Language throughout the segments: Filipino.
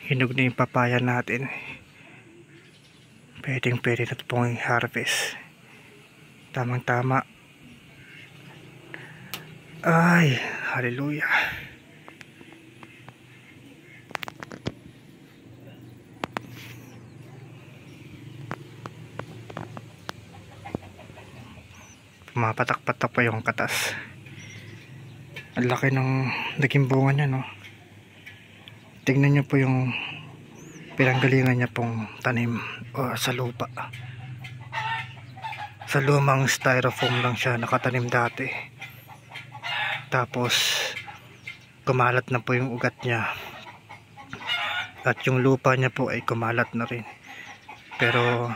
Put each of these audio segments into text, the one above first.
Hinog na yung papaya natin. Pwede na ito pong harvest. Tamang tama. Ay, hallelujah. Pumapatak-patak pa yung katas. Ang laki ng naging bunga niya, no? Tingnan nyo po yung pinanggalingan niya pong tanim sa lupa. Sa lumang styrofoam lang siya nakatanim dati. Tapos kumalat na po yung ugat niya. At yung lupa niya po ay kumalat na rin. Pero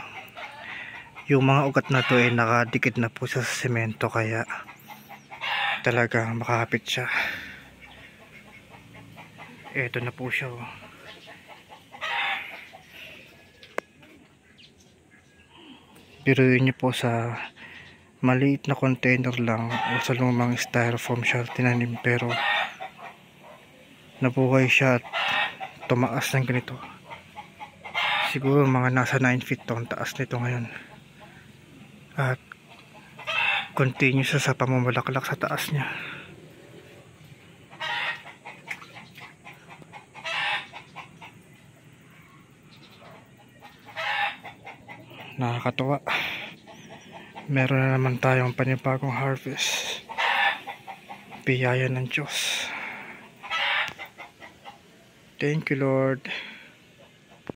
yung mga ugat na to ay nakadikit na po sa semento, kaya talagang makakapit siya. Eto na po siya, oh. Pero yun niyo po, sa maliit na container lang o sa lumang styrofoam siya tinanim, pero nabuhay siya at tumaas ng ganito. Siguro mga nasa 9 feet to ang taas nito ngayon. At continue siya sa pamumulaklak sa taas niya. Nakakatuwa. Meron na naman tayong panibagong harvest. Biyaya ng Diyos. Thank you, Lord.